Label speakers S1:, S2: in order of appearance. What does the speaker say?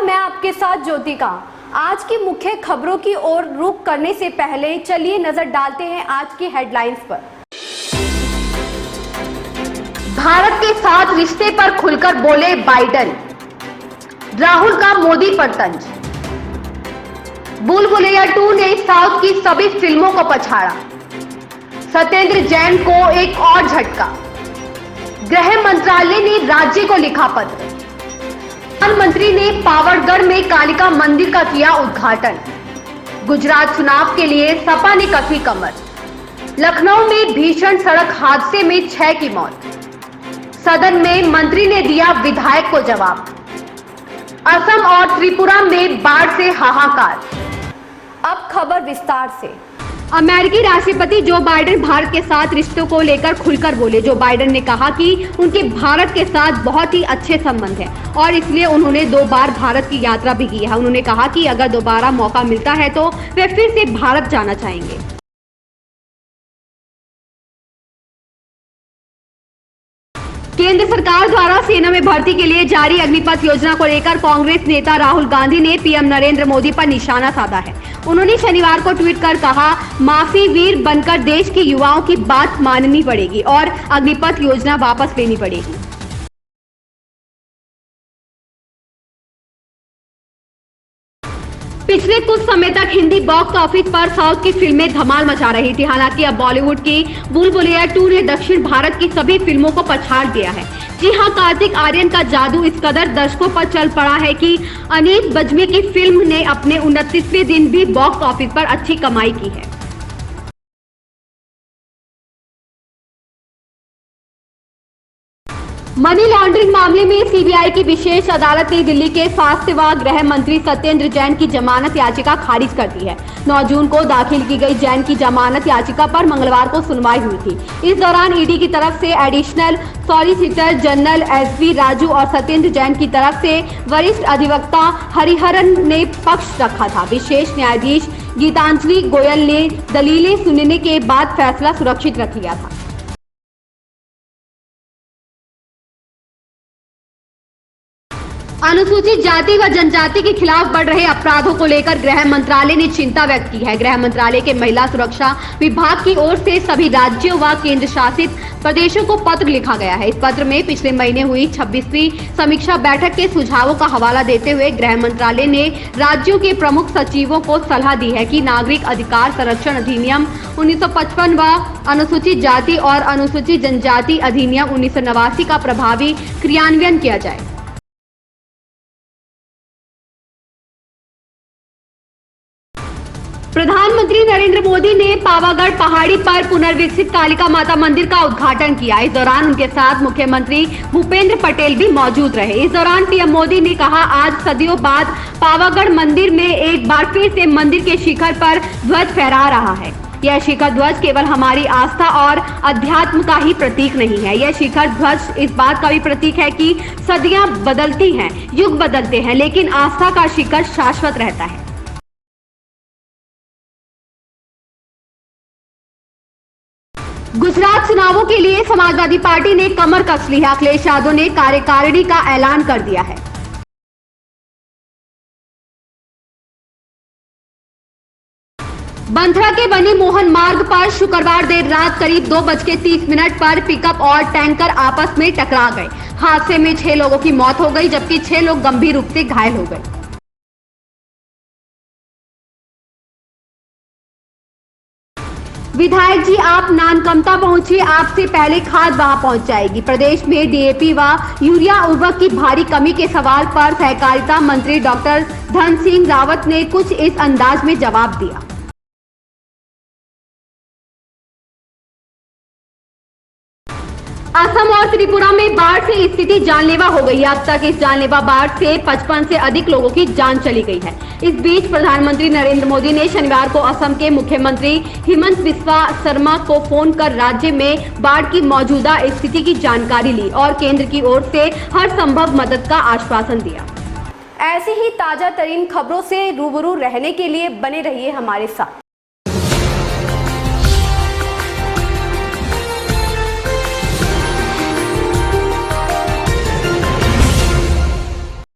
S1: मैं आपके साथ ज्योतिका। आज की मुख्य खबरों की ओर रुख करने से पहले चलिए नजर डालते हैं आज की हेडलाइंस पर।
S2: भारत के साथ रिश्ते पर खुलकर बोले बाइडेन, राहुल का मोदी पर तंज। बुलबुलैया 2 ने साउथ की सभी फिल्मों को पछाड़ा। सत्येंद्र जैन को एक और झटका। गृह मंत्रालय ने राज्य को लिखा पत्र। प्रधानमंत्री ने पावरगढ़ में कालिका मंदिर का किया उद्घाटन। गुजरात चुनाव के लिए सपा ने कसी कमर। लखनऊ में भीषण सड़क हादसे में 6 की मौत। सदन में मंत्री ने दिया विधायक को जवाब। असम और त्रिपुरा में बाढ़ से हाहाकार।
S1: अब खबर विस्तार से।
S2: अमेरिकी राष्ट्रपति जो बाइडेन भारत के साथ रिश्तों को लेकर खुलकर बोले। जो बाइडेन ने कहा कि उनके भारत के साथ बहुत ही अच्छे संबंध हैं और इसलिए उन्होंने 2 बार भारत की यात्रा भी की है। उन्होंने कहा कि अगर दोबारा मौका मिलता है तो वे फिर से भारत जाना चाहेंगे। केंद्र सरकार द्वारा सेना में भर्ती के लिए जारी अग्निपथ योजना को लेकर कांग्रेस नेता राहुल गांधी ने पीएम नरेंद्र मोदी पर निशाना साधा है। उन्होंने शनिवार को ट्वीट कर कहा, माफी वीर बनकर देश के युवाओं की बात माननी पड़ेगी और अग्निपथ योजना वापस लेनी पड़ेगी। पिछले कुछ समय तक हिंदी बॉक्स ऑफिस पर साउथ की फिल्में धमाल मचा रही थी। हालांकि अब बॉलीवुड की बुलबुलैया 2 ने दक्षिण भारत की सभी फिल्मों को पछाड़ दिया है। जी हां, कार्तिक आर्यन का जादू इस कदर दर्शकों पर चल पड़ा है कि अनीस बज्मी की फिल्म ने अपने 29वें दिन भी बॉक्स ऑफिस पर अच्छी कमाई की है। मनी लॉन्ड्रिंग मामले में सीबीआई की विशेष अदालत ने दिल्ली के स्वास्थ्य व गृह मंत्री सत्येंद्र जैन की जमानत याचिका खारिज कर दी है। 9 जून को दाखिल की गई जैन की जमानत याचिका पर मंगलवार को सुनवाई हुई थी। इस दौरान ईडी की तरफ से additional solicitor general SV Raju और सत्येंद्र जैन की तरफ से वरिष्ठ अधिवक्ता हरिहरन ने पक्ष रखा था। विशेष न्यायाधीश गीतांजलि गोयल ने दलीलें सुनने के बाद फैसला सुरक्षित रख लिया था। अनुसूचित जाति व जनजाति के खिलाफ बढ़ रहे अपराधों को लेकर गृह मंत्रालय ने चिंता व्यक्त की है। गृह मंत्रालय के महिला सुरक्षा विभाग की ओर से सभी राज्यों व केंद्र शासित प्रदेशों को पत्र लिखा गया है। इस पत्र में पिछले महीने हुई 26वीं समीक्षा बैठक के सुझावों का हवाला देते हुए गृह मंत्रालय ने राज्यों के प्रमुख सचिवों को सलाह दी है कि नागरिक अधिकार संरक्षण अधिनियम 1955 व अनुसूचित जाति और अनुसूचित जनजाति अधिनियम 1989 का प्रभावी क्रियान्वयन किया जाए। प्रधानमंत्री नरेंद्र मोदी ने पावागढ़ पहाड़ी पर पुनर्विकसित कालिका माता मंदिर का उद्घाटन किया। इस दौरान उनके साथ मुख्यमंत्री भूपेंद्र पटेल भी मौजूद रहे। इस दौरान पीएम मोदी ने कहा, आज सदियों बाद पावागढ़ मंदिर में एक बार फिर से मंदिर के शिखर पर ध्वज फहरा रहा है। यह शिखर ध्वज केवल हमारी आस्था और अध्यात्म का ही प्रतीक नहीं है। यह शिखर ध्वज इस बात का भी प्रतीक है कि सदियां बदलती हैं, युग बदलते हैं, लेकिन आस्था का शिखर शाश्वत रहता है। गुजरात चुनावों के लिए समाजवादी पार्टी ने कमर कस ली है। अखिलेश यादव ने कार्यकारिणी का ऐलान कर दिया है। बंथरा के बनी मोहन मार्ग पर शुक्रवार देर रात करीब 2:30 पर पिकअप और टैंकर आपस में टकरा गए। हादसे में 6 लोगों की मौत हो गई जबकि 6 लोग गंभीर रूप से घायल हो गए। विधायक जी, आप नानकमता पहुंचिए, आपसे पहले खाद वहां पहुंच जाएगी। प्रदेश में डीएपी व यूरिया उर्वरक की भारी कमी के सवाल पर सहकारिता मंत्री डॉक्टर धन सिंह रावत ने कुछ इस अंदाज में जवाब दिया। असम और त्रिपुरा में बाढ़ से स्थिति जानलेवा हो गई है। अब तक इस जानलेवा बाढ़ से 55 से अधिक लोगों की जान चली गई है। इस बीच प्रधानमंत्री नरेंद्र मोदी ने शनिवार को असम के मुख्यमंत्री हिमंत बिस्वा शर्मा को फोन कर राज्य में बाढ़ की मौजूदा स्थिति की जानकारी ली और केंद्र की ओर से हर संभव मदद का आश्वासन दिया।
S1: ऐसी ही ताजा तरीन खबरों से रूबरू रहने के लिए बने रहिए हमारे साथ।